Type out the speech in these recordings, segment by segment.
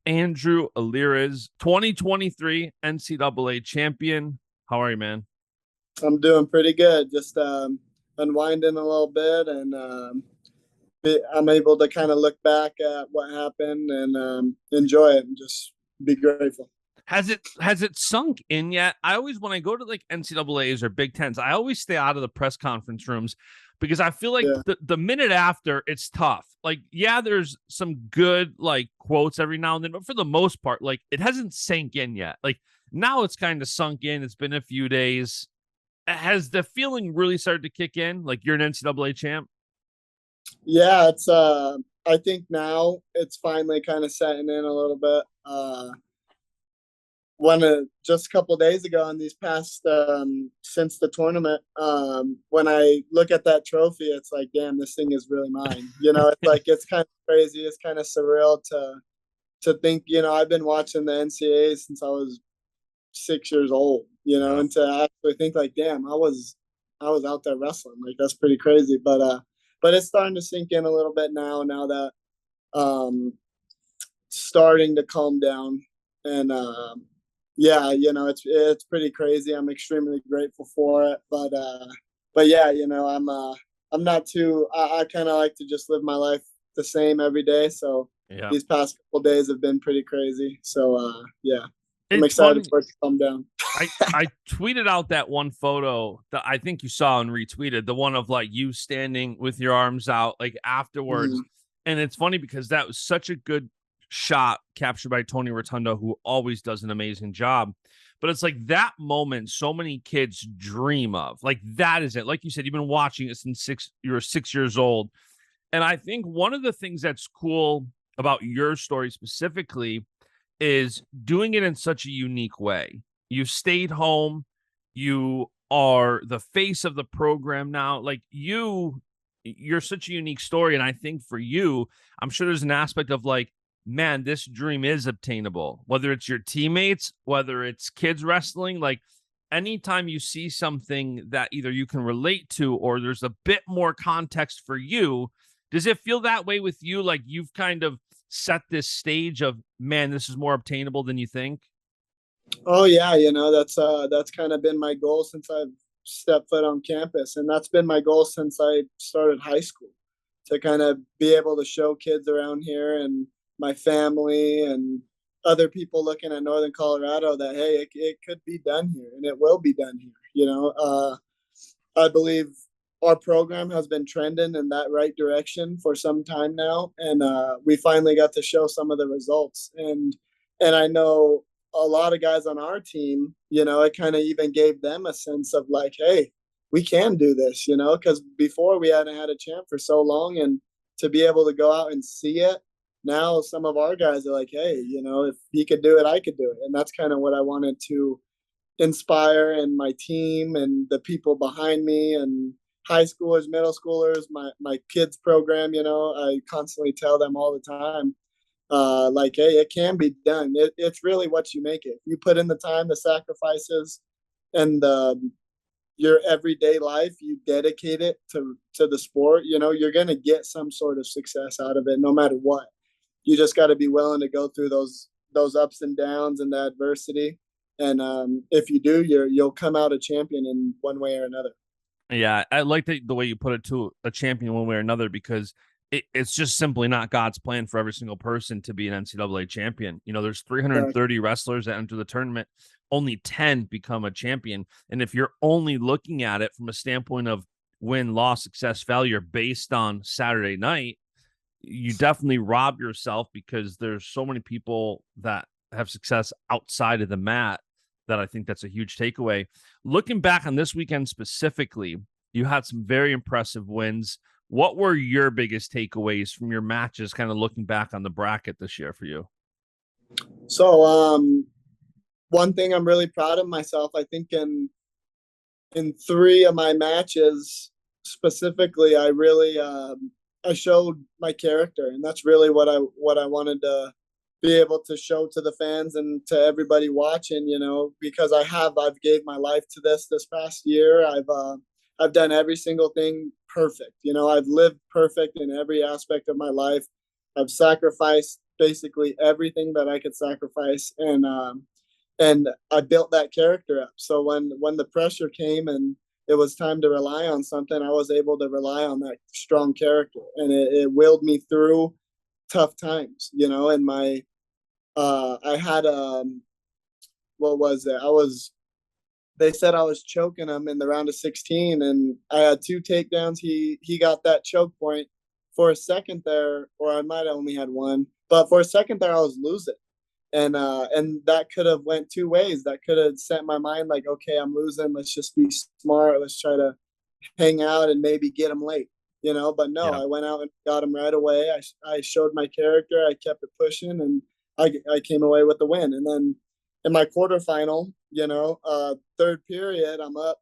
Andrew Alirez, 2023 NCAA champion. How are you, man? I'm doing pretty good. Just unwinding a little bit, and I'm able to kind of look back at what happened and enjoy it and just be grateful. Has it sunk in yet? I always, when I go to like NCAAs or Big Tens, I always stay out of the press conference rooms because I feel like Yeah, the minute after it's tough. Like, yeah, there's some good like quotes every now and then, but for the most part, like it hasn't sank in yet. Like now it's kind of sunk in. It's been a few days. Has the feeling really started to kick in? Like you're an NCAA champ? yeah. It's I think now it's finally kind of setting in a little bit. Just a couple of days ago, in these past since the tournament, when I look at that trophy, it's like, damn, this thing is really mine. It's like it's kind of crazy. It's kind of surreal to think. I've been watching the NCAA since I was 6 years old. Yeah. And to actually think like, damn, I was out there wrestling. Like that's pretty crazy. But it's starting to sink in a little bit now. Now that um, starting to calm down and yeah, it's pretty crazy. I'm extremely grateful for it, but yeah, I'm not too. I kind of like to just live my life the same every day. So Yeah. these past couple days have been pretty crazy. So yeah, I'm It's excited funny. for it to come down. I tweeted out that one photo that I think you saw and retweeted, the one of like you standing with your arms out like afterwards. Mhm. And it's funny because that was such a good shot captured by Tony Rotundo, who always does an amazing job. But it's like that moment so many kids dream of. Like that is it. Like you said, you've been watching it since you were 6 years old. And I think one of the things that's cool about your story specifically is doing it in such a unique way. You stayed home. You are the face of the program now. Like you're such a unique story. And I think for you, I'm sure there's an aspect of like, man, this dream is obtainable, whether it's your teammates, whether it's kids wrestling. Like anytime you see something that either you can relate to or there's a bit more context for you, does it feel that way with you? Like you've kind of set this stage of, man, this is more obtainable than you think? Oh yeah, that's kind of been my goal since I've stepped foot on campus, and that's been my goal since I started high school, to kind of be able to show kids around here and my family and other people looking at Northern Colorado that hey, it could be done here and it will be done here. I believe our program has been trending in that right direction for some time now, and we finally got to show some of the results. And I know a lot of guys on our team, it kind of even gave them a sense of like, hey, we can do this, because before we hadn't had a champ for so long, and to be able to go out and see it. Now some of our guys are like, hey, if he could do it, I could do it. And that's kind of what I wanted to inspire and my team and the people behind me and high schoolers, middle schoolers, my kids program, I constantly tell them all the time, like, hey, it can be done. It's really what you make it. You put in the time, the sacrifices, and your everyday life, you dedicate it to the sport, you're going to get some sort of success out of it no matter what. You just got to be willing to go through those ups and downs and the adversity. And if you do, you'll come out a champion in one way or another. Yeah, I like the way you put it to a champion one way or another because it's just simply not God's plan for every single person to be an NCAA champion. You know, there's 330 wrestlers that enter the tournament, only 10 become a champion. And if you're only looking at it from a standpoint of win, loss, success, failure based on Saturday night, you definitely rob yourself because there's so many people that have success outside of the mat that I think that's a huge takeaway. Looking back on this weekend specifically, you had some very impressive wins. What were your biggest takeaways from your matches, kind of looking back on the bracket this year for you? So, one thing I'm really proud of myself, I think in three of my matches specifically, I really I showed my character, and that's really what I wanted to be able to show to the fans and to everybody watching. Because I've gave my life to this past year. I've done every single thing perfect. I've lived perfect in every aspect of my life. I've sacrificed basically everything that I could sacrifice, and I built that character up. So when the pressure came and it was time to rely on something, I was able to rely on that strong character, and it willed me through tough times, you know. And I had what was it? They said I was choking him in the round of 16, and I had 2 takedowns. He got that choke point for a second there, or I might have only had 1, but for a second there I was losing. And that could have went 2 ways. That could have sent my mind like, okay, I'm losing. Let's just be smart. Let's try to hang out and maybe get him late, you know. But no, Yeah. I went out and got him right away. I showed my character. I kept it pushing, and I came away with the win. And then in my quarterfinal, you know, third period, I'm up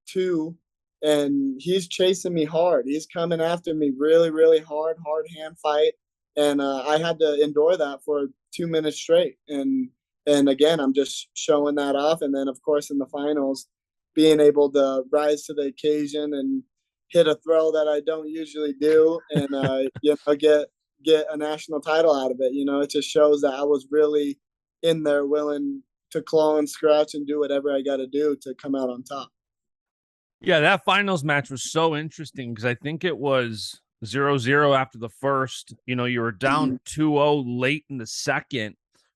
2, and he's chasing me hard. He's coming after me really, really hard hand fight, and I had to endure that for 2 minutes straight. And again, I'm just showing that off. And then, of course, in the finals, being able to rise to the occasion and hit a throw that I don't usually do, and you know, get a national title out of it. You know, it just shows that I was really in there, willing to claw and scratch and do whatever I got to do to come out on top. Yeah, that finals match was so interesting because I think it was 0-0 after the first. You know, you were down 2-0 late in the second.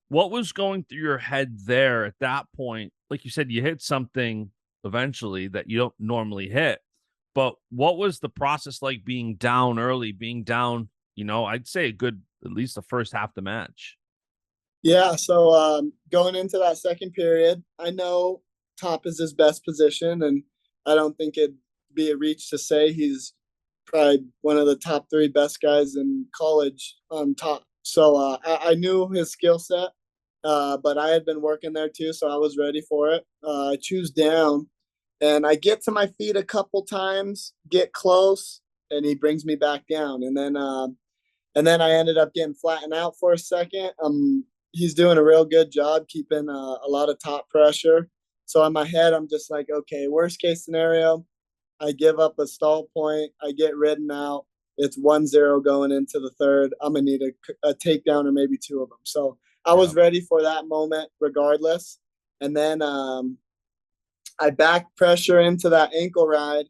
What was going through your head there at that point? Like you said, you hit something eventually that you don't normally hit. But what was the process like being down early, being down, you know, I'd say a good, at least the first half of the match? Yeah, so going into that second period, I know top is his best position, and I don't think it'd be a reach to say he's probably one of the top 3 best guys in college on top. So I knew his skill set, but I had been working there too, so I was ready for it. I choose down, and I get to my feet a couple times, get close, and he brings me back down, and then I ended up getting flattened out for a second. He's doing a real good job keeping a lot of top pressure. So in my head, I'm just like, okay, worst case scenario, I give up a stall point, I get ridden out. It's 1-0 going into the third. I'm gonna need a takedown or maybe 2 of them. So I was ready for that moment regardless. And then I back pressure into that ankle ride,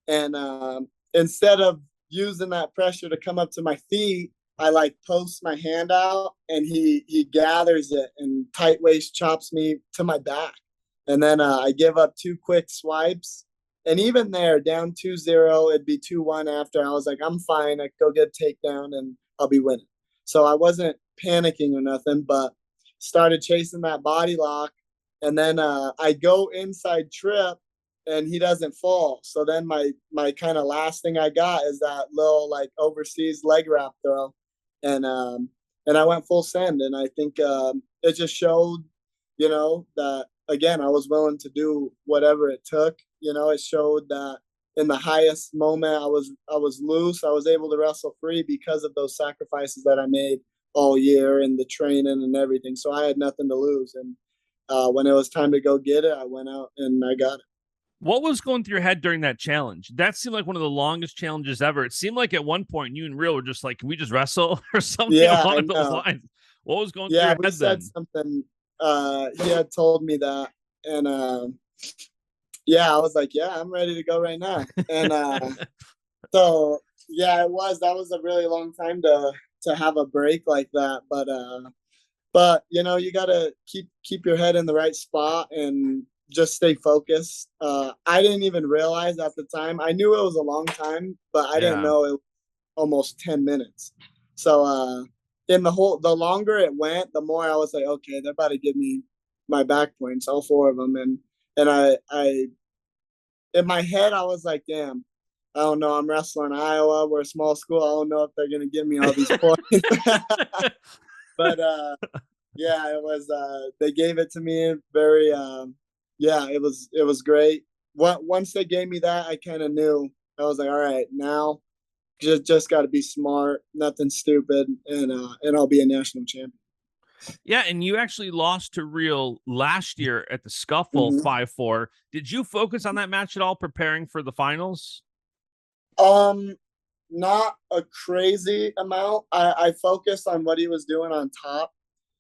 and instead of using that pressure to come up to my feet, I like post my hand out, and he gathers it and tight waist chops me to my back. And then I give up 2 quick swipes. And even there, down 2-0, it'd be 2-1 after. I was like, I'm fine. I go get a takedown and I'll be winning. So I wasn't panicking or nothing, but started chasing that body lock. And then I go inside trip, and he doesn't fall. So then my kind of last thing I got is that little like overseas leg wrap throw. And I went full send. And I think it just showed, you know, that again, I was willing to do whatever it took. You know, it showed that in the highest moment, I was loose. I was able to wrestle free because of those sacrifices that I made all year and the training and everything. So I had nothing to lose. And when it was time to go get it, I went out and I got it. What was going through your head during that challenge? That seemed like one of the longest challenges ever. It seemed like at one point you and Real were just like, can we just wrestle or something Yeah, along those lines? What was going through Yeah, your we head said then? something. He had told me that, and yeah, I was like, yeah, I'm ready to go right now. And so yeah, that was a really long time to have a break like that. But you know, you gotta keep your head in the right spot and just stay focused. I didn't even realize at the time. I knew it was a long time, but I didn't Yeah. know it was almost 10 minutes. So in the longer it went, the more I was like, okay, they're about to give me my back points, all 4 of them. And I in my head, I was like, damn, I don't know. I'm wrestling in Iowa. We're a small school. I don't know if they're gonna give me all these points. But yeah, it was. They gave it to me very. Yeah, it was great. Once they gave me that, I kind of knew. I was like, all right, now just got to be smart, nothing stupid, and I'll be a national champion. Yeah, and you actually lost to Real last year at the Scuffle Mm-hmm. 5-4. Did you focus on that match at all preparing for the finals? Um, not a crazy amount. I focused on what he was doing on top.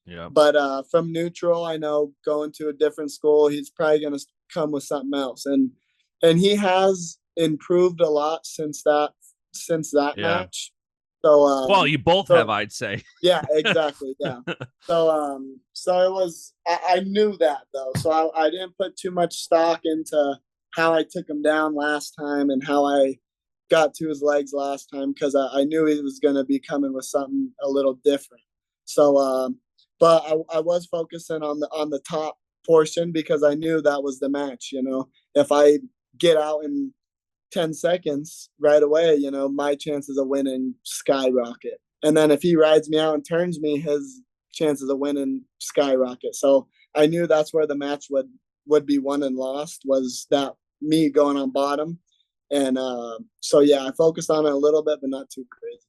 Yeah. But from neutral, I know going to a different school, he's probably going to come with something else. And he has improved a lot since that match. So well, you both have, I'd say. Yeah, exactly. Yeah. So it was, I knew that though. So I didn't put too much stock into how I took him down last time and how I got to his legs last time, because I knew he was going to be coming with something a little different. So, but I was focusing on the top portion because I knew that was the match. If I get out in 10 seconds right away, my chances of winning skyrocket. And then if he rides me out and turns me, his chances of winning skyrocket. So I knew that's where the match would be won and lost, was that me going on bottom. And so, yeah, I focused on it a little bit, but not too crazy.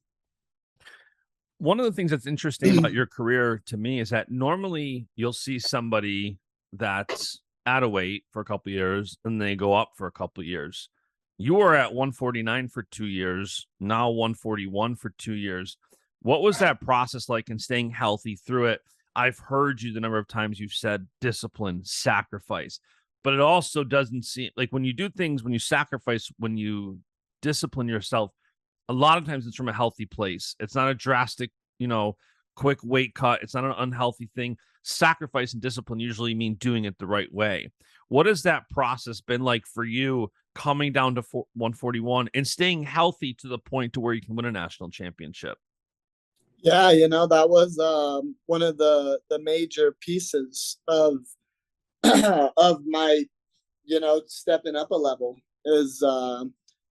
One of the things that's interesting about your career to me is that normally you'll see somebody that's at a weight for a couple of years and they go up for a couple of years. You were at 149 for 2 years, now 141 for 2 years. What was that process like in staying healthy through it? I've heard you the number of times you've said discipline, sacrifice, but it also doesn't seem like when you do things, when you sacrifice, when you discipline yourself, a lot of times it's from a healthy place. It's not a drastic, quick weight cut. It's not an unhealthy thing. Sacrifice and discipline usually mean doing it the right way. What has that process been like for you, coming down to 141 and staying healthy to the point to where you can win a national championship? Yeah, that was one of the major pieces of of my, stepping up a level is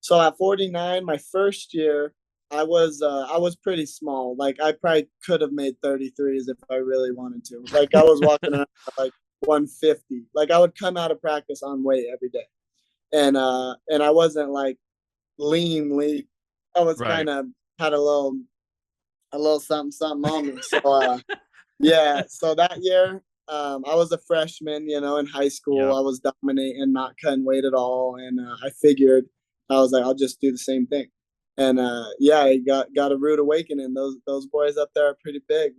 so at 49, my first year, I was pretty small. Like I probably could have made 33s if I really wanted to. Like I was walking around at like 150. Like I would come out of practice on weight every day. And I wasn't like lean. I was Right. kind of had a little something on me. So yeah, so that year, I was a freshman, in high school. Yep. I was dominating, not cutting weight at all, and I figured I was like, I'll just do the same thing. And yeah, I got a rude awakening. Those boys up there are pretty big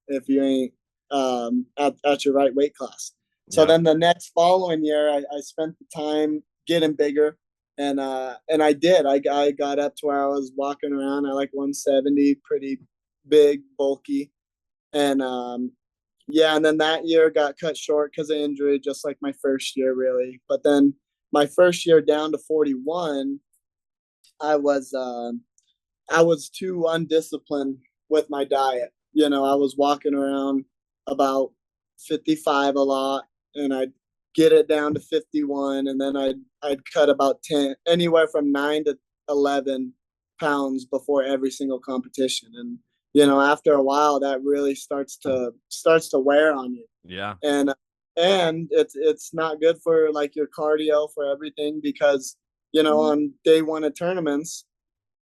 if you ain't at your right weight class. So Yep. then the next following year, I spent the time getting bigger, and I did. I got up to where I was walking around at like 170, pretty big, bulky, and yeah, and then that year got cut short because of injury, just like my first year, really. But then my first year down to 41, I was too undisciplined with my diet. I was walking around about 55 a lot, and I'd get it down to 51, and then I'd cut about 10, anywhere from 9 to 11 pounds before every single competition. And after a while, that really starts to wear on you. Yeah. And it's not good for like your cardio, for everything, because on day one of tournaments,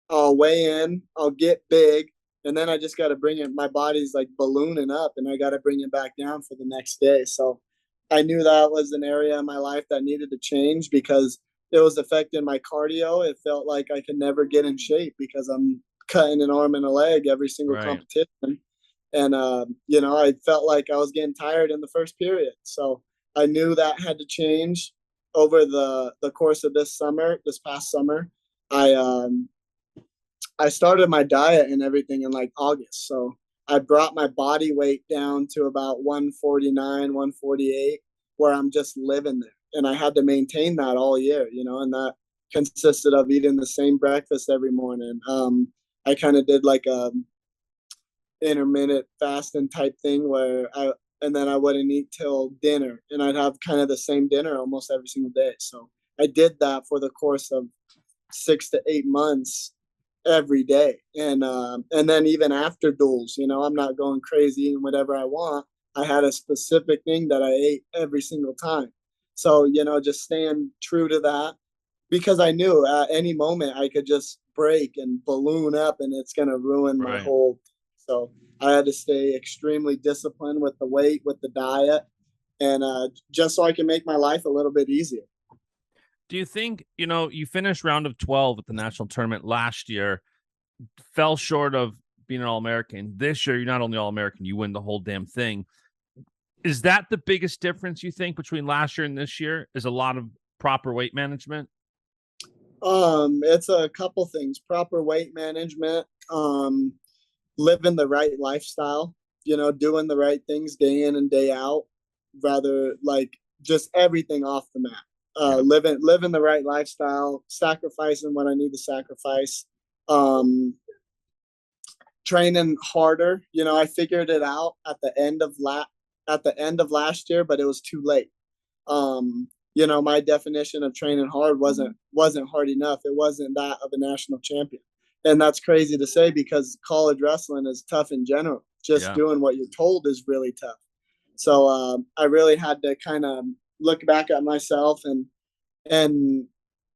I'll weigh in, I'll get big, and then I just got to bring it. My body's like ballooning up, and I got to bring it back down for the next day. So I knew that was an area in my life that needed to change because it was affecting my cardio. It felt like I could never get in shape because I'm cutting an arm and a leg every single competition. And, I felt like I was getting tired in the first period. So I knew that had to change over the course of this past summer. I started my diet and everything in like August. So I brought my body weight down to about 149, 148, where I'm just living there. And I had to maintain that all year, and that consisted of eating the same breakfast every morning. I kind of did like a intermittent fasting type thing and then I wouldn't eat till dinner, and I'd have kind of the same dinner almost every single day. So I did that for the course of 6 to 8 months every day. And then even after duels, I'm not going crazy eating whatever I want. I had a specific thing that I ate every single time. So, just staying true to that, because I knew at any moment I could just break and balloon up and it's going to ruin my whole. So I had to stay extremely disciplined with the weight, with the diet, and just so I can make my life a little bit easier. Do you think, you finished round of 12 at the national tournament last year? fell short of being an All-American. This year, you're not only All-American, you win the whole damn thing. Is that the biggest difference you think between last year and this year? Is a lot of proper weight management? It's a couple things: proper weight management, living the right lifestyle, doing the right things day in and day out, rather like just everything off the mat. Living the right lifestyle, sacrificing what I need to sacrifice, training harder. I figured it out at the end of last year, but it was too late. My definition of training hard wasn't hard enough. It wasn't that of a national champion. And that's crazy to say because college wrestling is tough in general. Just doing what you're told is really tough. So I really had to kind of look back at myself and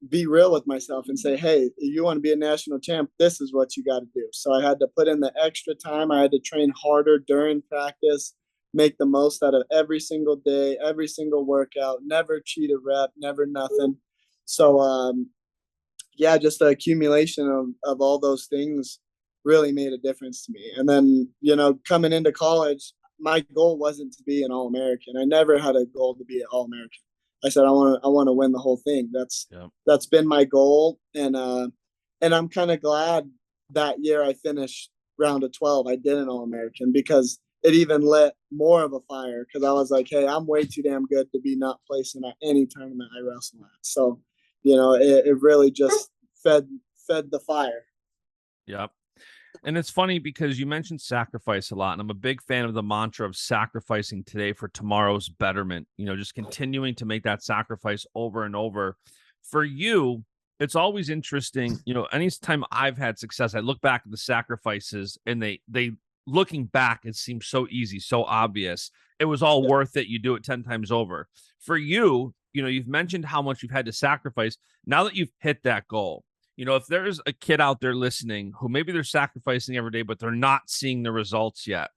be real with myself and say, hey, you want to be a national champ, this is what you got to do. So I had to put in the extra time. I had to train harder during practice, make the most out of every single day, every single workout, never cheat a rep, never nothing. So, just the accumulation of all those things really made a difference to me. And then, coming into college, my goal wasn't to be an All-American. I never had a goal to be an All-American. I said, I want to win the whole thing. That's been my goal. And I'm kind of glad that year I finished round of 12. I did an All-American because it even lit more of a fire because I was like, hey, I'm way too damn good to be not placing at any tournament I wrestle at. So, it really just fed the fire. Yep. And it's funny because you mentioned sacrifice a lot, and I'm a big fan of the mantra of sacrificing today for tomorrow's betterment, just continuing to make that sacrifice over and over. For you, it's always interesting, anytime I've had success, I look back at the sacrifices and they looking back, it seems so easy, so obvious. It was all worth it. You do it 10 times over. For you, you've mentioned how much you've had to sacrifice. Now that you've hit that goal, if there's a kid out there listening who maybe they're sacrificing every day, but they're not seeing the results yet,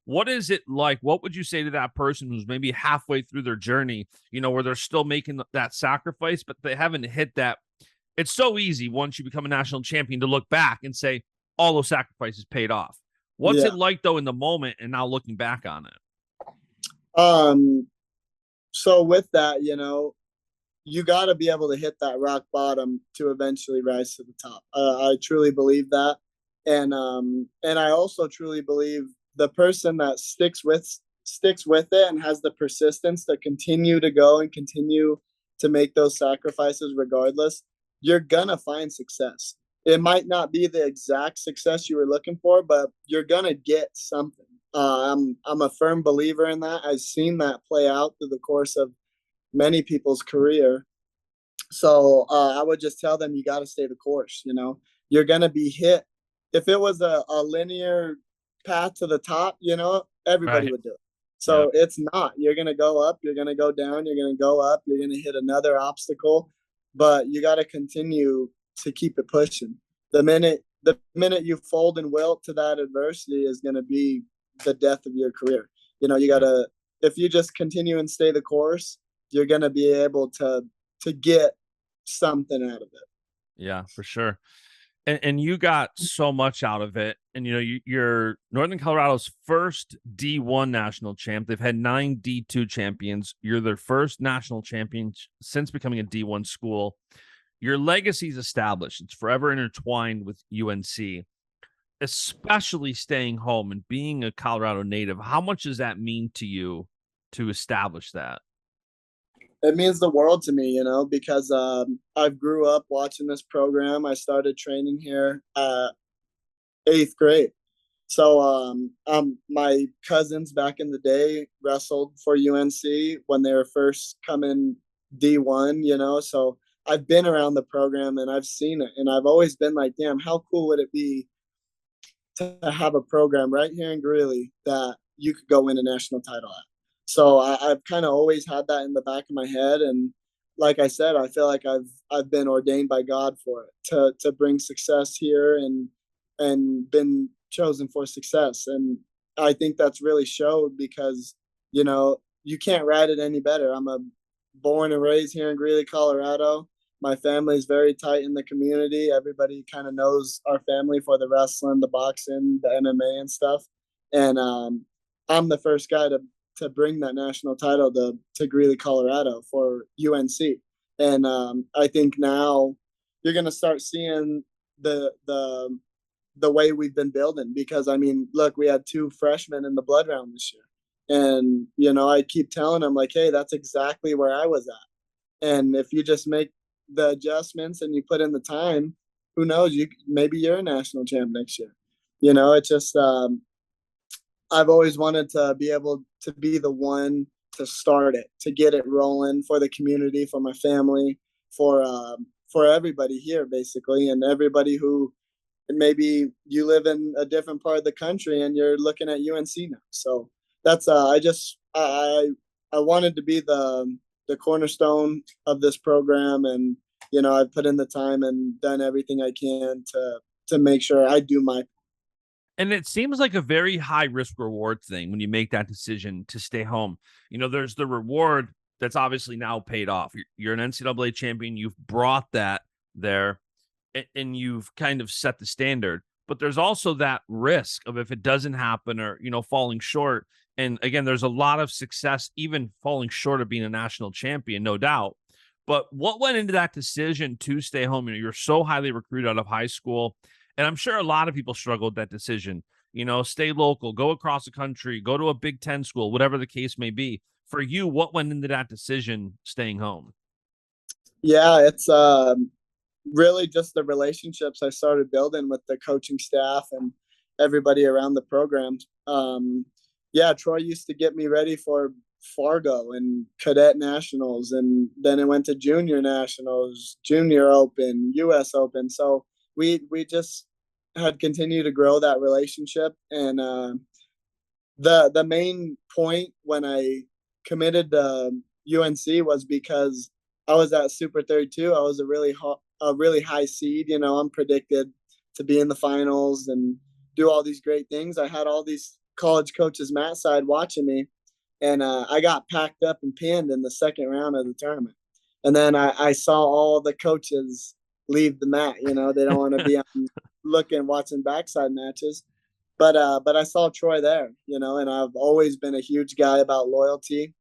what is it like? What would you say to that person who's maybe halfway through their journey, where they're still making that sacrifice, but they haven't hit that? It's so easy once you become a national champion to look back and say, all those sacrifices paid off. What's it like though in the moment and now looking back on it? So with that, you got to be able to hit that rock bottom to eventually rise to the top. I truly believe that. And I also truly believe the person that sticks with it and has the persistence to continue to go and continue to make those sacrifices regardless, you're going to find success. It might not be the exact success you were looking for, but you're going to get something. I'm a firm believer in that. I've seen that play out through the course of many people's career. So I would just tell them you got to stay the course. You're going to be hit. If it was a linear path to the top, everybody would do it. So it's not. You're going to go up, you're going to go down, you're going to go up, you're going to hit another obstacle, but you got to continue to keep it pushing. The minute you fold and wilt to that adversity is going to be the death of your career. You got to, if you just continue and stay the course, you're going to be able to get something out of it. Yeah, for sure. And you got so much out of it. And, you're Northern Colorado's first D1 national champ. They've had 9 D2 champions. You're their first national champion since becoming a D1 school. Your legacy is established. It's forever intertwined with UNC, especially staying home and being a Colorado native. How much does that mean to you to establish that? It means the world to me, because I grew up watching this program. I started training here 8th grade. So my cousins back in the day wrestled for UNC when they were first coming D1, so I've been around the program and I've seen it. And I've always been like, damn, how cool would it be to have a program right here in Greeley that you could go win a national title at? So I've kind of always had that in the back of my head. And like I said, I feel like I've been ordained by God for it to bring success here and been chosen for success. And I think that's really showed because, you can't write it any better. I'm born and raised here in Greeley, Colorado. My family's very tight in the community. Everybody kind of knows our family for the wrestling, the boxing, the MMA and stuff. And I'm the first guy to bring that national title to Greeley, Colorado for UNC. And I think now you're going to start seeing the way we've been building, because I mean, look, we had 2 freshmen in the blood round this year. And, I keep telling them like, hey, that's exactly where I was at. And if you just make the adjustments and you put in the time, who knows, maybe you're a national champ next year. It's just, I've always wanted to be able to be the one to start it, to get it rolling for the community, for my family, for everybody here, basically, and everybody who maybe you live in a different part of the country and you're looking at UNC now. So that's I wanted to be the cornerstone of this program, and I've put in the time and done everything I can to make sure I do my. And it seems like a very high risk reward thing when you make that decision to stay home. There's the reward that's obviously now paid off. You're an NCAA champion. You've brought that there, and you've kind of set the standard. But there's also that risk of, if it doesn't happen, or, falling short. And again, there's a lot of success, even falling short of being a national champion, no doubt. But what went into that decision to stay home? You're so highly recruited out of high school. And I'm sure a lot of people struggle with that decision. Stay local, go across the country, go to a Big Ten school, whatever the case may be. For you, what went into that decision staying home? Yeah, it's really just the relationships I started building with the coaching staff and everybody around the program. Yeah, Troy used to get me ready for Fargo and cadet nationals, and then it went to junior nationals, junior open, US open. So we just had continued to grow that relationship. And the main point when I committed to UNC was because I was at Super 32. I was a really high seed. I'm predicted to be in the finals and do all these great things. I had all these college coaches mat side watching me, and I got packed up and pinned in the second round of the tournament. And then I saw all the coaches leave the mat. They don't want to be watching backside matches. But I saw Troy there, and I've always been a huge guy about loyalty.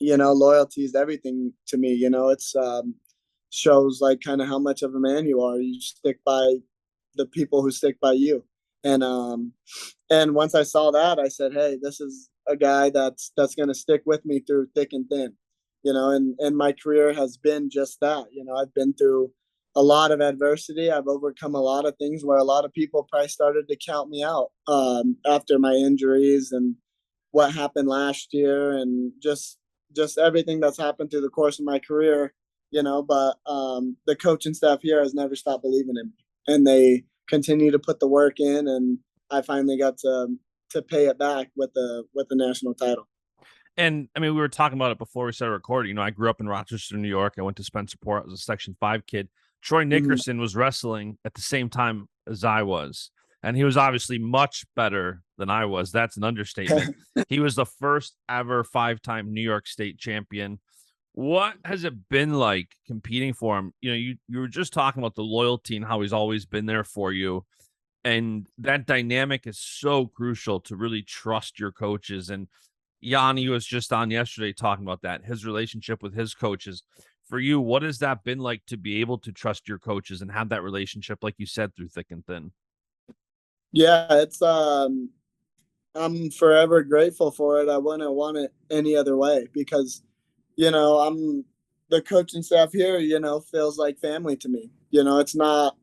Loyalty is everything to me. It's shows like kind of how much of a man you are. You stick by the people who stick by you. And once I saw that, I said, hey, this is a guy that's going to stick with me through thick and thin. And my career has been just that. I've been through a lot of adversity. I've overcome a lot of things where a lot of people probably started to count me out after my injuries and what happened last year, and just everything that's happened through the course of my career. But the coaching staff here has never stopped believing in me, and they continue to put the work in, and I finally got to pay it back with the national title. And I mean, we were talking about it before we started recording. I grew up in Rochester, New York. I went to Spencerport. I was a Section 5 kid. Troy Nickerson was wrestling at the same time as I was, and he was obviously much better than I was. That's an understatement. He was the first ever 5-time New York State champion. What has it been like competing for him? You were just talking about the loyalty and how he's always been there for you. And that dynamic is so crucial to really trust your coaches. And Yanni was just on yesterday talking about that, his relationship with his coaches. For you, what has that been like to be able to trust your coaches and have that relationship, like you said, through thick and thin? Yeah, it's I'm forever grateful for it. I wouldn't want it any other way, because I'm the coaching staff here, feels like family to me. It's not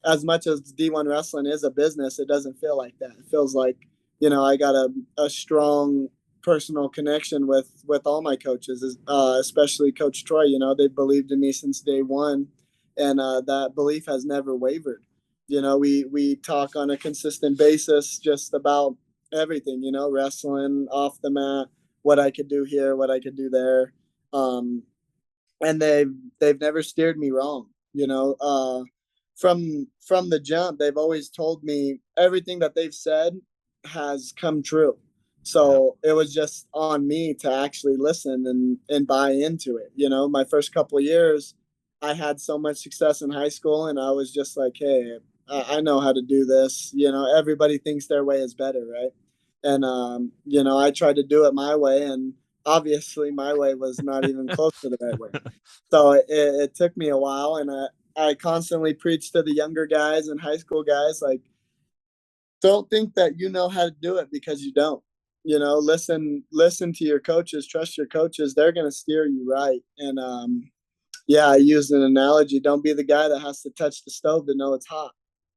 as much as D1 wrestling is a business, it doesn't feel like that. It feels like, I got a strong personal connection with all my coaches, especially Coach Troy. They believed in me since day one, and that belief has never wavered. We talk on a consistent basis just about everything, wrestling, off the mat, what I could do here, what I could do there. And they've never steered me wrong. From the jump, they've always told me everything that they've said has come true. So it was just on me to actually listen and buy into it. My first couple of years, I had so much success in high school, and I was just like, hey, I know how to do this. Everybody thinks their way is better, right? And I tried to do it my way, and obviously my way was not even close to the right way. So it took me a while, and I constantly preached to the younger guys and high school guys, like, don't think that you know how to do it because you don't. Listen to your coaches, trust your coaches. They're going to steer you right. And yeah, I used an analogy. Don't be the guy that has to touch the stove to know it's hot.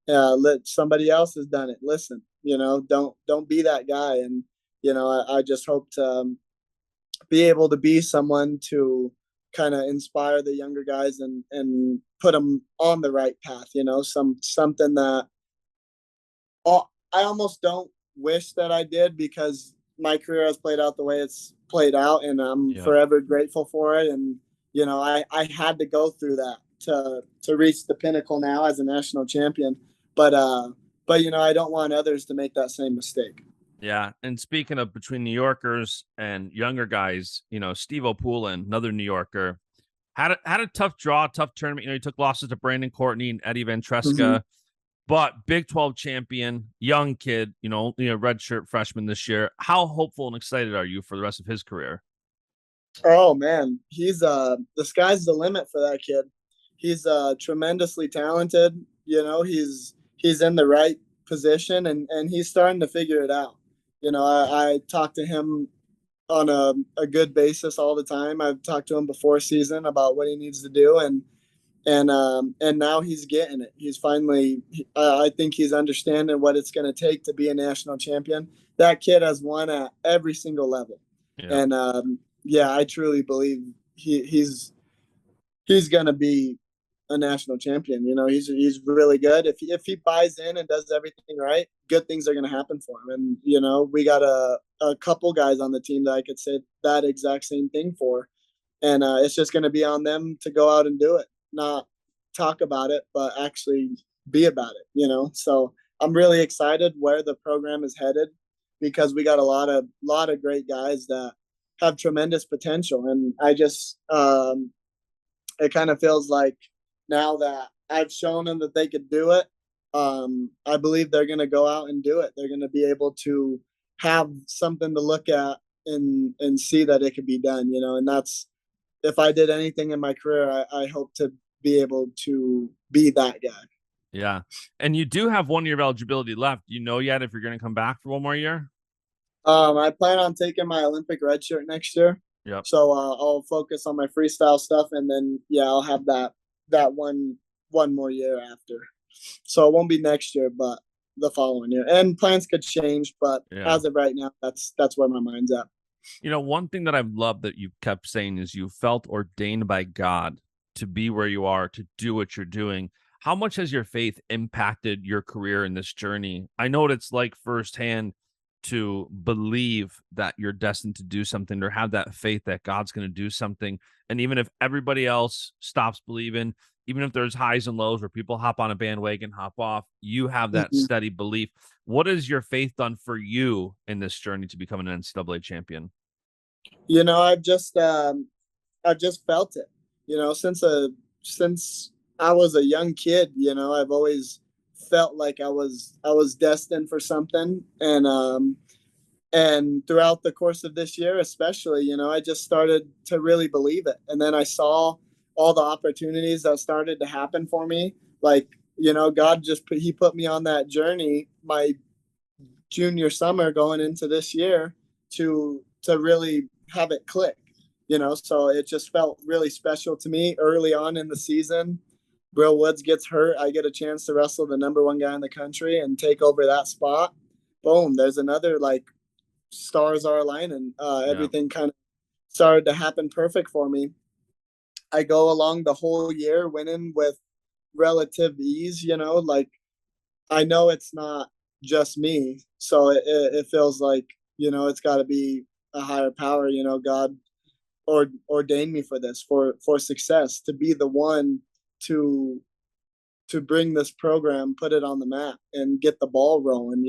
Let somebody else has done it. Listen, don't be that guy. And I just hope to be able to be someone to kind of inspire the younger guys and put them on the right path. Something that I almost don't wish that I did, because my career has played out the way it's played out, and I'm Yeah. forever grateful for it. And I had to go through that to reach the pinnacle now as a national champion. But I don't want others to make that same mistake. Yeah. And speaking of between New Yorkers and younger guys, Steve Poulin, another New Yorker, had a tough draw, tough tournament. He took losses to Brandon Courtney and Eddie Van Treska. Mm-hmm. But Big 12 champion, young kid, only a redshirt freshman this year. How hopeful and excited are you for the rest of his career? Oh man, he's the sky's the limit for that kid. He's tremendously talented. He's in the right position, and he's starting to figure it out. I talk to him on a good basis all the time. I've talked to him before season about what he needs to do, and now he's getting it. He's finally, I think he's understanding what it's going to take to be a national champion. That kid has won at every single level. Yeah. And yeah, I truly believe he's going to be a national champion. He's really good. If he buys in and does everything right, good things are going to happen for him. And we got a couple guys on the team that I could say that exact same thing for. And it's just going to be on them to go out and do it, not talk about it, but actually be about it. So I'm really excited where the program is headed, because we got a lot of great guys that have tremendous potential. And I just it kind of feels like now that I've shown them that they could do it, I believe they're going to go out and do it. They're going to be able to have something to look at and see that it could be done. And that's, if I did anything in my career, I hope to be able to be that guy. Yeah. And you do have 1 year of eligibility left. Do you know yet if you're going to come back for one more year? I plan on taking my Olympic red shirt next year. Yep. So I'll focus on my freestyle stuff, and then I'll have that one more year after. So it won't be next year, but the following year. And plans could change, but as of right now, that's where my mind's at. One thing that I've loved that you've kept saying is you felt ordained by God to be where you are, to do what you're doing. How much has your faith impacted your career in this journey? I know what it's like firsthand to believe that you're destined to do something, or have that faith that God's going to do something. And even if everybody else stops believing, even if there's highs and lows where people hop on a bandwagon, hop off, you have that steady belief. What has your faith done for you in this journey to become an NCAA champion? I've just felt it. Since I was a young kid, I've always felt like I was destined for something. And throughout the course of this year, especially, I just started to really believe it. And then I saw all the opportunities that started to happen for me. Like, God he put me on that journey my junior summer going into this year to really have it click. So it just felt really special to me early on in the season. Will Woods gets hurt. I get a chance to wrestle the number one guy in the country and take over that spot. Boom, there's another, like, stars are aligning. Everything kind of started to happen perfect for me. I go along the whole year winning with relative ease. Like, I know it's not just me, so it feels like it's got to be a higher power. God ordained me for this, for success, to be the one to bring this program, put it on the map, and get the ball rolling.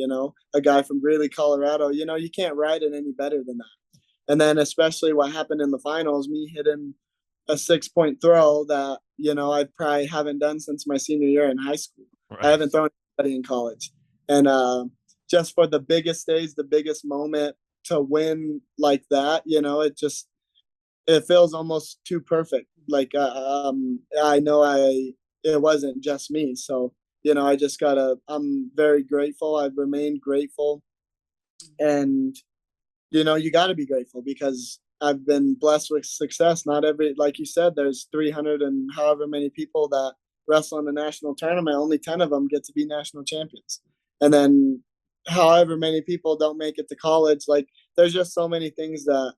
A guy from Greeley, Colorado. You can't write it any better than that. And then especially what happened in the finals, me hitting a 6-point throw that, I probably haven't done since my senior year in high school. I Right. haven't thrown anybody in college. And just for the biggest stage, the biggest moment to win like that, it feels almost too perfect. Like, I know it wasn't just me. So, I'm very grateful. I've remained grateful. And, you got to be grateful because I've been blessed with success. Not like you said, there's 300 and however many people that wrestle in the national tournament. Only 10 of them get to be national champions. And then however many people don't make it to college. Like, there's just so many things that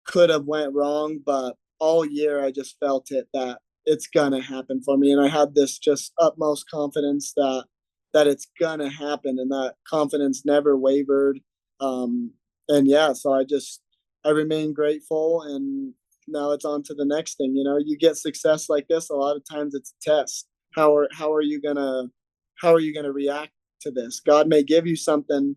could have went wrong, but all year I just felt it that it's gonna happen for me. And I had this just utmost confidence that it's gonna happen, and that confidence never wavered. And yeah, so I remain grateful, and now it's on to the next thing. You get success like this, a lot of times it's a test. How are you gonna react to this? God may give you something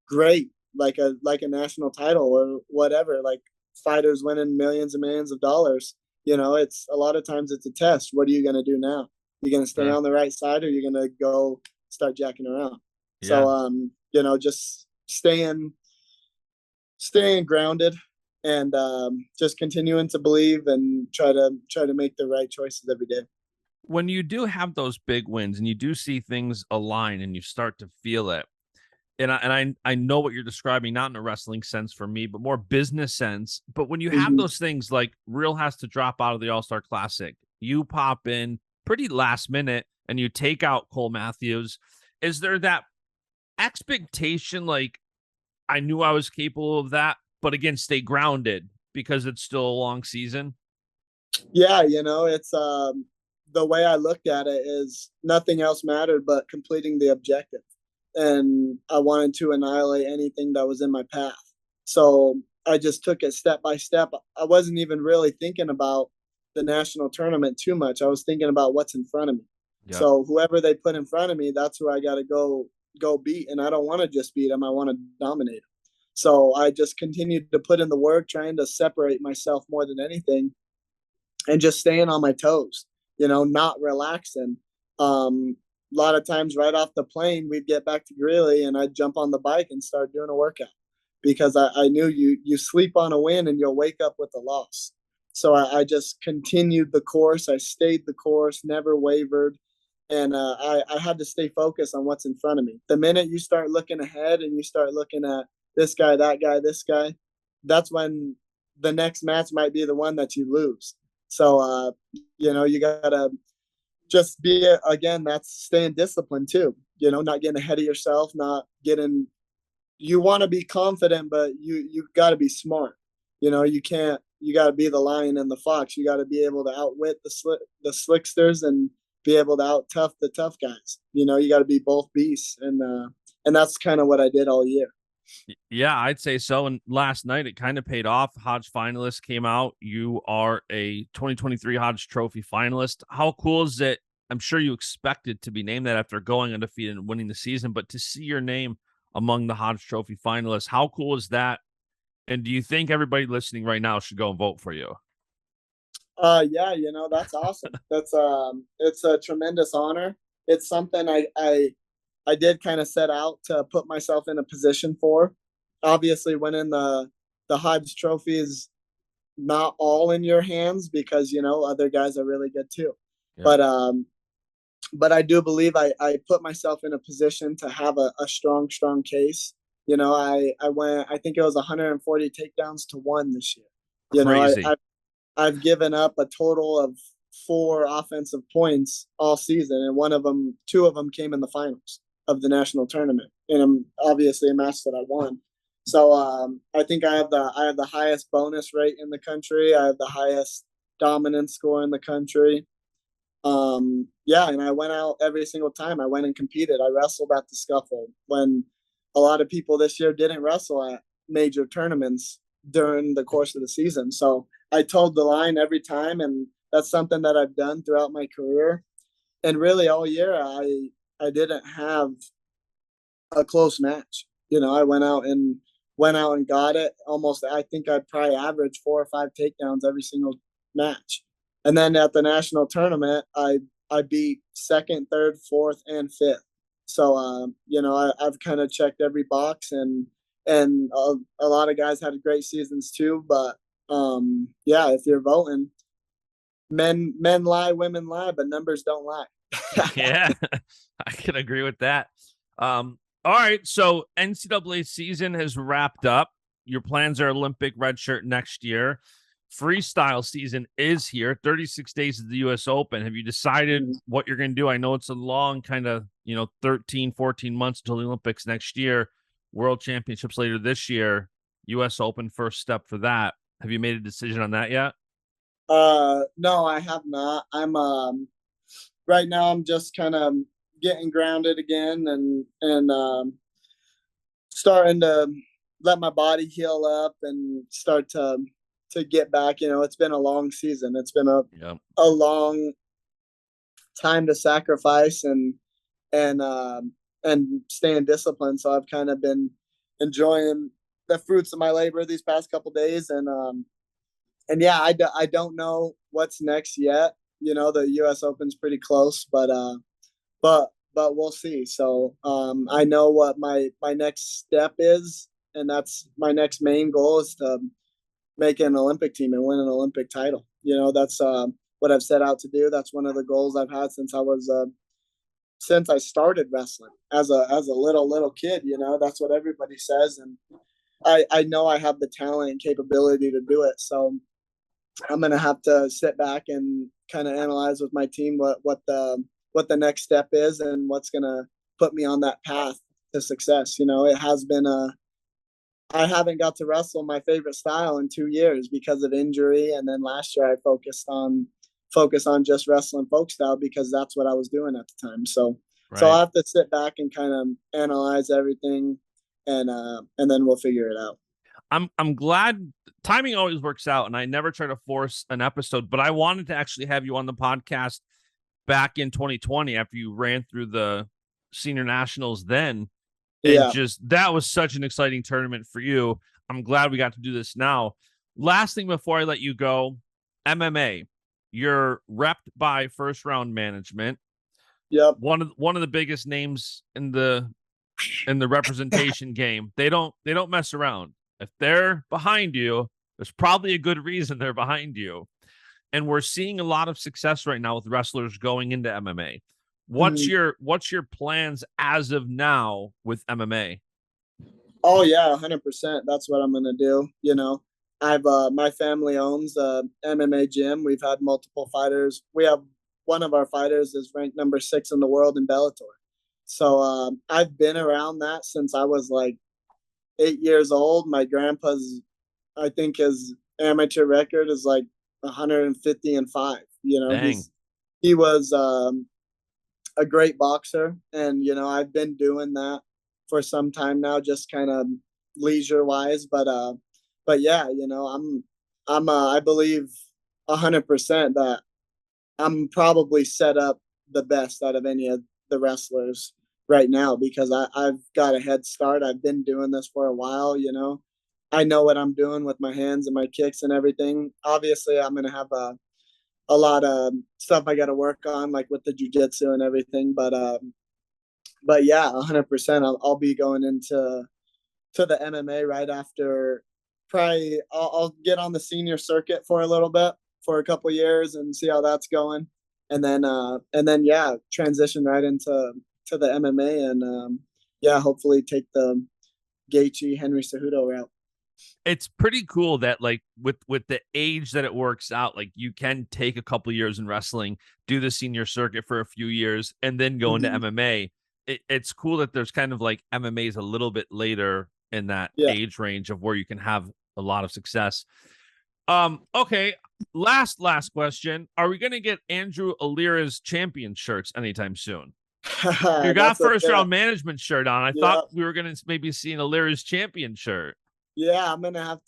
great, like a national title or whatever, like fighters winning millions and millions of dollars. It's a lot of times it's a test. What are you going to do now? You're going to stay Sure. on the right side, or you're going to go start jacking around. Yeah. So just staying grounded, and just continuing to believe and try to make the right choices every day. When you do have those big wins and you do see things align and you start to feel it, and I know what you're describing, not in a wrestling sense for me, but more business sense. But when you have Mm-hmm. those things like Real has to drop out of the All-Star Classic, you pop in pretty last minute and you take out Cole Matthews. Is there that expectation like I knew I was capable of that, but again, stay grounded because it's still a long season? Yeah, it's the way I looked at it is nothing else mattered but completing the objective. And I wanted to annihilate anything that was in my path. So I just took it step by step. I wasn't even really thinking about the national tournament too much. I was thinking about what's in front of me. Yep. So whoever they put in front of me, that's who I got to go beat. And I don't want to just beat them. I want to dominate them. So I just continued to put in the work, trying to separate myself more than anything, and just staying on my toes, not relaxing. A lot of times right off the plane, we'd get back to Greeley and I'd jump on the bike and start doing a workout because I knew you sleep on a win and you'll wake up with a loss. So I just continued the course. I stayed the course, never wavered. And I had to stay focused on what's in front of me. The minute you start looking ahead and you start looking at this guy, that guy, this guy, that's when the next match might be the one that you lose. So, you gotta just be, again, that's staying disciplined too, not getting ahead of yourself, not getting, you want to be confident, but you got to be smart. You got to be the lion and the fox. You got to be able to outwit the slicksters and be able to out tough the tough guys. You got to be both beasts. And that's kind of what I did all year. Yeah, I'd say so. And last night it kind of paid off. Hodge finalist came out. You are a 2023 Hodge Trophy finalist. How cool is it? I'm sure you expected to be named that after going undefeated and winning the season, but to see your name among the Hodge Trophy finalists, how cool is that? And do you think everybody listening right now should go and vote for you? Yeah, that's awesome. It's a tremendous honor. It's something I did kind of set out to put myself in a position for. Obviously, winning the Hodge Trophy is not all in your hands because other guys are really good too. Yeah. But I do believe I put myself in a position to have a strong case. I went. I think it was 140 takedowns to one this year. Crazy. I've given up a total of 4 offensive points all season, and 2 of them came in the finals of the national tournament, and obviously a match that I won. So I think I have the highest bonus rate in the country. I have the highest dominance score in the country. Yeah, and I went out every single time. I went and competed. I wrestled at the scuffle when a lot of people this year didn't wrestle at major tournaments during the course of the season. So I toed the line every time, and that's something that I've done throughout my career. And really, all year, I didn't have a close match. I went out and got it. Almost, I think I probably averaged 4 or 5 takedowns every single match. And then at the national tournament, I beat second, third, fourth, and fifth. So I've kind of checked every box, and a lot of guys had great seasons too. But yeah, if you're voting, men lie, women lie, but numbers don't lie. Yeah, I can agree with that. All right, so NCAA season has wrapped up. Your plans are Olympic redshirt next year. Freestyle season is here. 36 days of the U.S. Open. Have you decided what you're going to do? I know it's a long kind of, 13, 14 months until the Olympics next year. World Championships later this year. U.S. Open, first step for that. Have you made a decision on that yet? No, I have not. I'm right now I'm just kind of getting grounded again, and starting to let my body heal up and start to get back. It's been a long season. It's been a long time to sacrifice and staying disciplined. So I've kind of been enjoying the fruits of my labor these past couple days, and yeah, I don't know what's next yet. The U.S. Open's pretty close, but we'll see. So I know what my next step is, and that's my next main goal is to make an Olympic team and win an Olympic title. That's what I've set out to do. That's one of the goals I've had since I started wrestling as a little kid. That's what everybody says, and I know I have the talent and capability to do it. So I'm gonna have to sit back and kind of analyze with my team what the next step is and what's gonna put me on that path to success. It has been I haven't got to wrestle my favorite style in 2 years because of injury, and then last year I focused on just wrestling folk style because that's what I was doing at the time. So I'll have to sit back and kind of analyze everything, and then we'll figure it out. I'm glad timing always works out, and I never try to force an episode, but I wanted to actually have you on the podcast back in 2020 after you ran through the senior nationals then. And just that was such an exciting tournament for you. I'm glad we got to do this now. Last thing before I let you go, MMA. You're repped by First Round Management. Yep. One of the biggest names in the representation game. They don't mess around. If they're behind you, there's probably a good reason they're behind you. And we're seeing a lot of success right now with wrestlers going into MMA. What's your plans as of now with MMA? Oh yeah, 100%. That's what I'm gonna do. I've my family owns a MMA gym. We've had multiple fighters. We have one of our fighters is ranked number 6 in the world in Bellator. So I've been around that since I was like 8 years old. My grandpa's, I think his amateur record is like 150-5. Dang. He was a great boxer, and I've been doing that for some time now, just kind of leisure wise. But yeah, I believe 100% that I'm probably set up the best out of any of the wrestlers right now because I've got a head start. I've been doing this for a while. I know what I'm doing with my hands and my kicks and everything. Obviously, I'm gonna have a lot of stuff I got to work on, like with the jujitsu and everything. But yeah, 100%. I'll be going into the MMA right after. Probably I'll get on the senior circuit for a little bit for a couple years and see how that's going, and then yeah, transition right into the MMA and yeah, hopefully take the Gaethje Henry Cejudo route. It's pretty cool that like with the age that it works out, like you can take a couple years in wrestling, do the senior circuit for a few years, and then go into MMA. It's cool that there's kind of like MMA is a little bit later in that age range of where you can have a lot of success. Okay. Last question. Are we gonna get Andrew Alirez champion shirts anytime soon? You got First Round Management shirt on. I thought we were gonna maybe see an Alirez champion shirt. Yeah, I'm gonna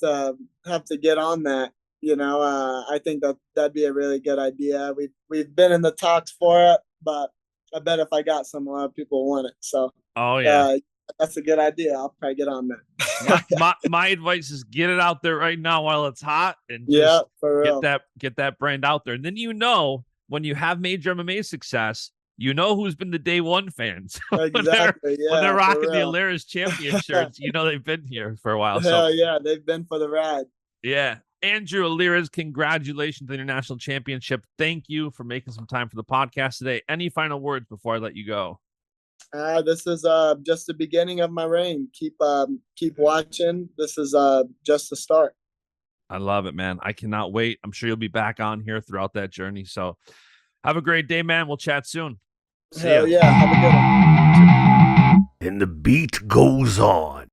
have to get on that. I think that'd be a really good idea. We've been in the talks for it, but I bet if I got some, a lot of people want it. So oh yeah, That's a good idea. I'll probably get on My, that. my my advice is get it out there right now while it's hot, and Yeah, just for real. get that brand out there. And then when you have major MMA success, who's been the day one fans. Exactly. When they're Yeah, for rocking the real. Alirez champion shirts, they've been here for a while. So Hell yeah, they've been for the ride. yeah. Andrew Alirez, congratulations to the International Championship. Thank you for making some time for the podcast today. Any final words before I let you go? This is just the beginning of my reign. Keep watching. This is just the start. I love it, man. I cannot wait. I'm sure you'll be back on here throughout that journey. So have a great day, man. We'll chat soon. See ya. Hell yeah, have a good one. And the beat goes on.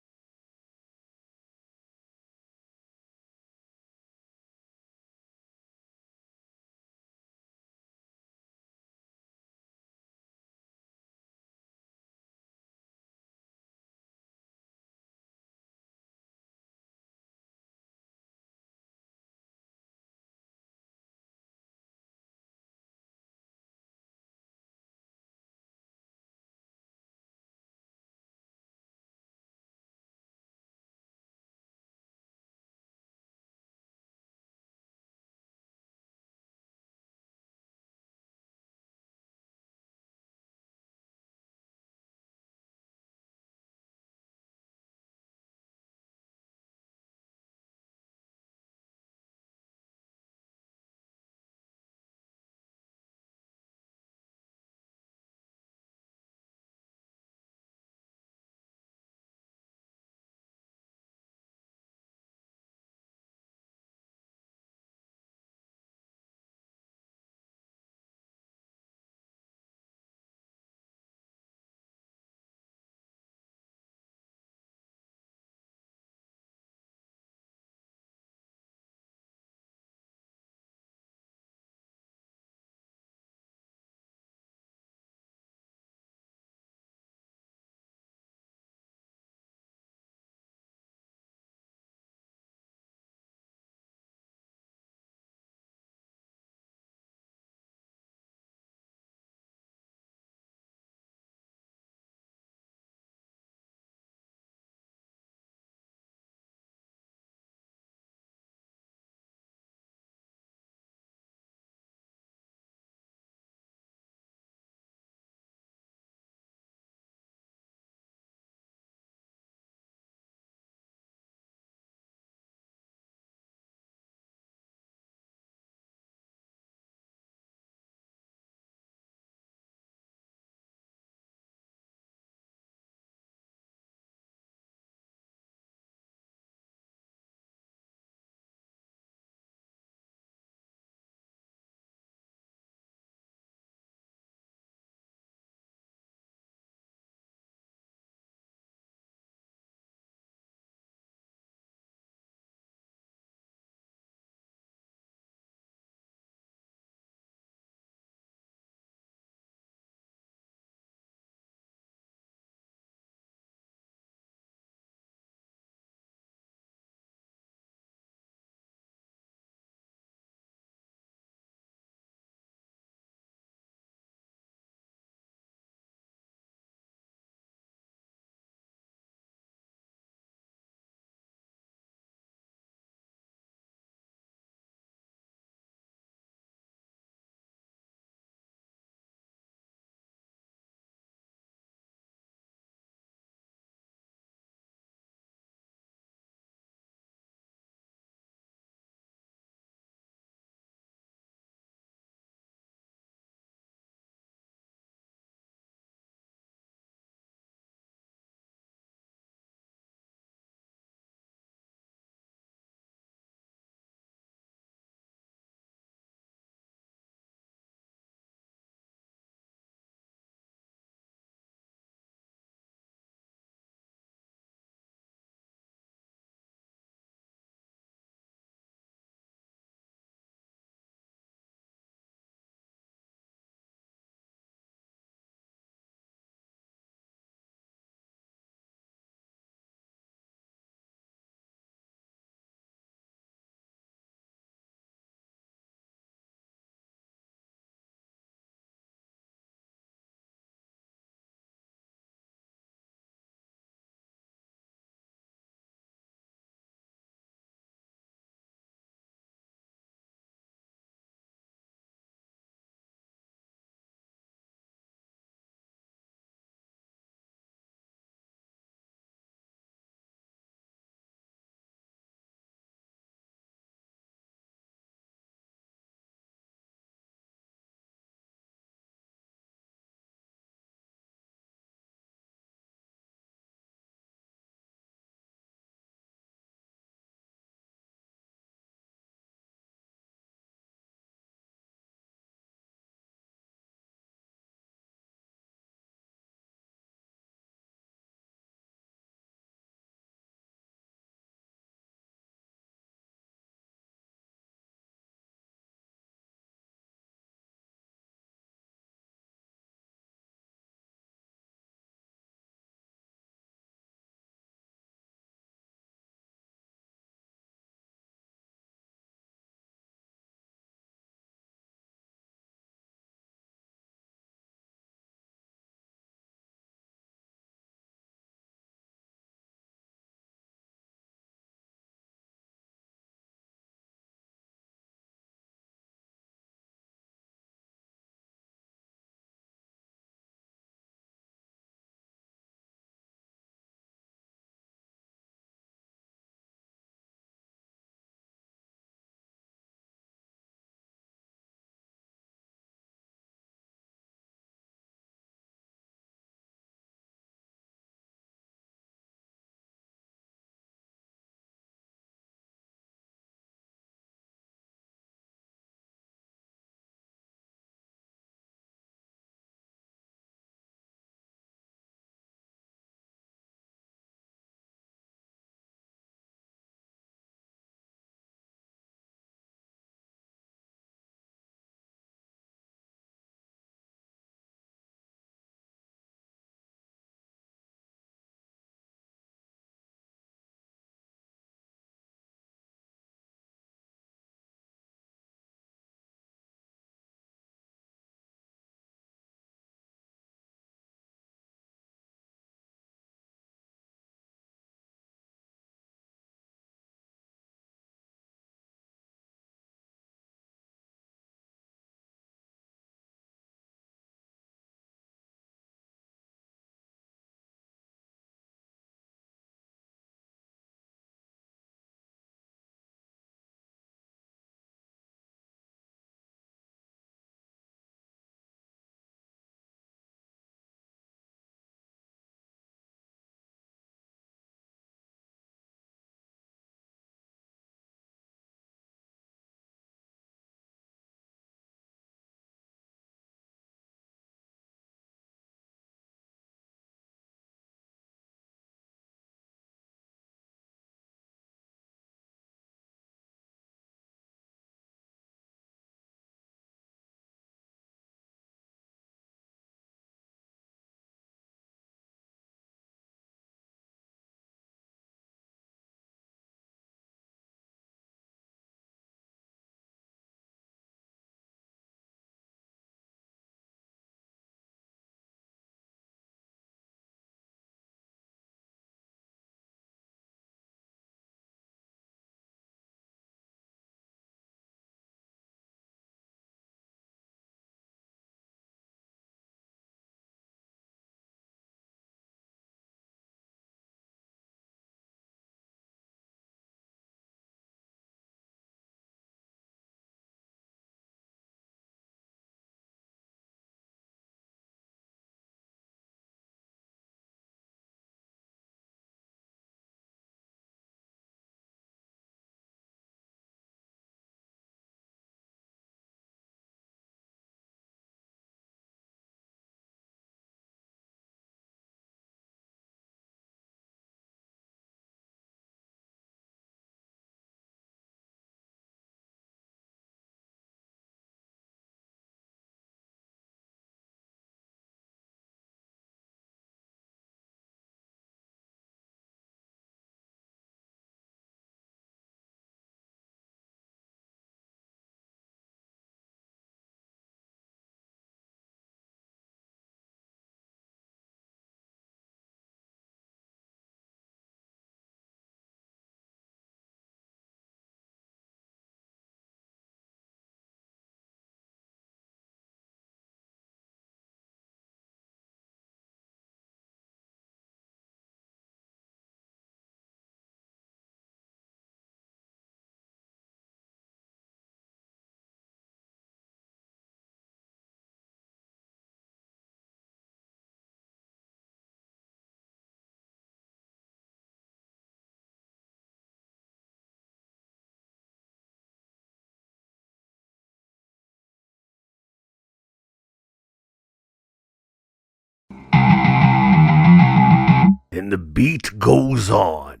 and the beat goes on.